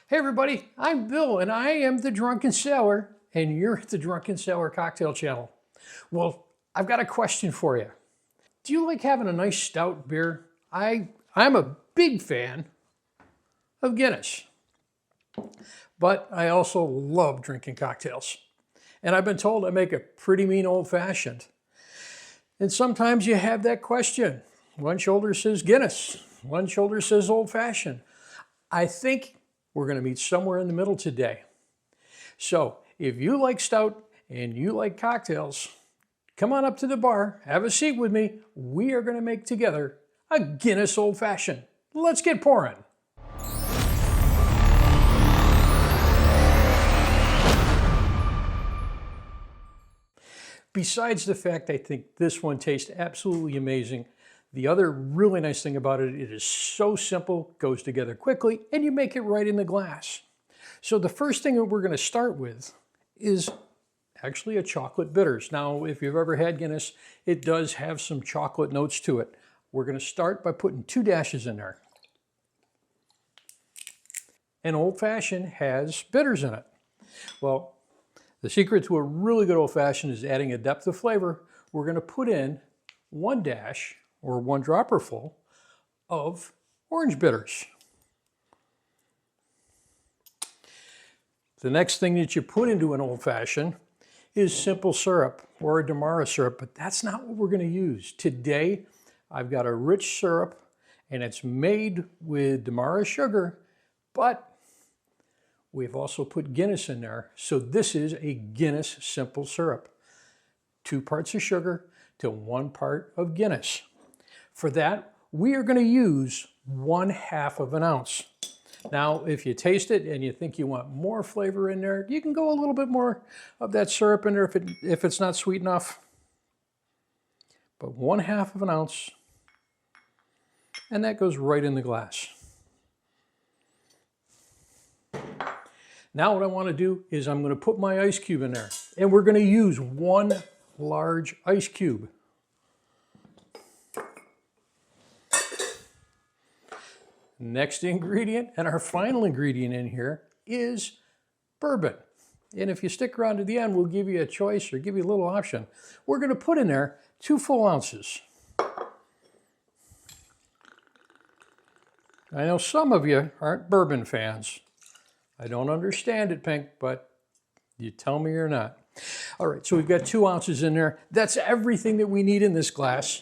Hey everybody, I'm Bill and I am the Drunken Sailor and you're at the Drunken Sailor Cocktail Channel. Well, I've got a question for you. Do you like having a nice stout beer? I'm a big fan of Guinness, but I also love drinking cocktails. And I've been told I make a pretty mean old fashioned. And sometimes you have that question. One shoulder says Guinness, one shoulder says old fashioned. I think we're going to meet somewhere in the middle today. So if you like stout and you like cocktails, come on up to the bar, have a seat with me. We are going to make together a Guinness Old Fashioned. Let's get pouring. Besides the fact I think this one tastes absolutely amazing, the other really nice thing about it, it is so simple, goes together quickly, and you make it right in the glass. So the first thing that we're going to start with is actually a chocolate bitters. Now, if you've ever had Guinness, it does have some chocolate notes to it. We're going to start by putting 2 dashes in there. An old fashioned has bitters in it. Well, the secret to a really good old fashioned is adding a depth of flavor. We're going to put in 1 dash or 1 dropper full of orange bitters. The next thing that you put into an old fashioned is simple syrup or a Demerara syrup, but that's not what we're going to use. Today, I've got a rich syrup and it's made with Demerara sugar, but we've also put Guinness in there. So this is a Guinness simple syrup. 2 parts of sugar to 1 part of Guinness. For that, we are going to use 1/2 of an ounce. Now, if you taste it and you think you want more flavor in there, you can go a little bit more of that syrup in there if it's not sweet enough. But 1/2 of an ounce, and that goes right in the glass. Now what I want to do is I'm going to put my ice cube in there, and we're going to use 1 large ice cube. Next ingredient, and our final ingredient in here, is bourbon. And if you stick around to the end, we'll give you a choice or give you a little option. We're going to put in there 2 full ounces. I know some of you aren't bourbon fans. I don't understand it, Pink, but you tell me you're not. All right, so we've got 2 ounces in there. That's everything that we need in this glass.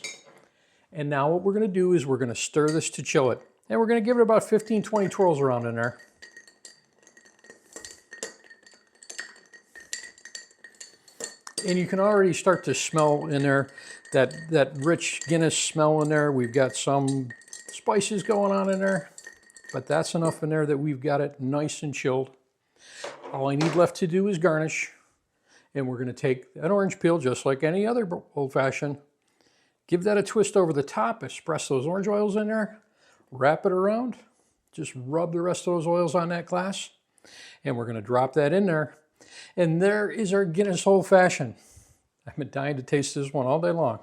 And now what we're going to do is we're going to stir this to chill it. And we're going to give it about 15-20 twirls around in there. And you can already start to smell in there that rich Guinness smell in there. We've got some spices going on in there. But that's enough in there that we've got it nice and chilled. All I need left to do is garnish. And we're going to take an orange peel, just like any other old-fashioned. Give that a twist over the top, express those orange oils in there. Wrap it around. Just rub the rest of those oils on that glass. And we're going to drop that in there. And there is our Guinness Old Fashioned. I've been dying to taste this one all day long.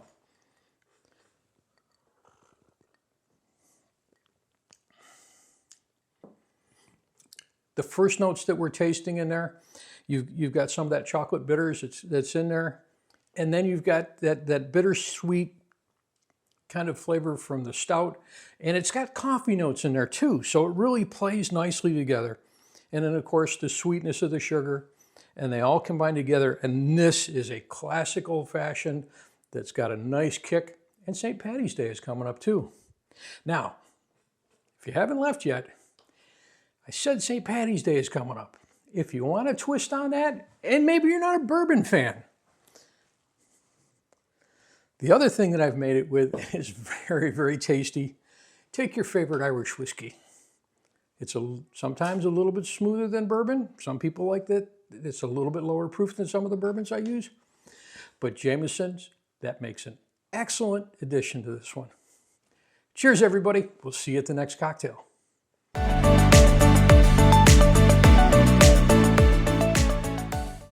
The first notes that we're tasting in there, you've got some of that chocolate bitters that's in there. And then you've got that bittersweet kind of flavor from the stout. And it's got coffee notes in there too. So it really plays nicely together. And then of course the sweetness of the sugar. And they all combine together. And this is a classic old fashioned that's got a nice kick. And St. Patty's Day is coming up too. Now, if you haven't left yet, I said St. Patty's Day is coming up. If you want a twist on that, and maybe you're not a bourbon fan, the other thing that I've made it with is very, very tasty. Take your favorite Irish whiskey. It's sometimes a little bit smoother than bourbon. Some people like that. It's a little bit lower proof than some of the bourbons I use. But Jameson's, that makes an excellent addition to this one. Cheers, everybody. We'll see you at the next cocktail.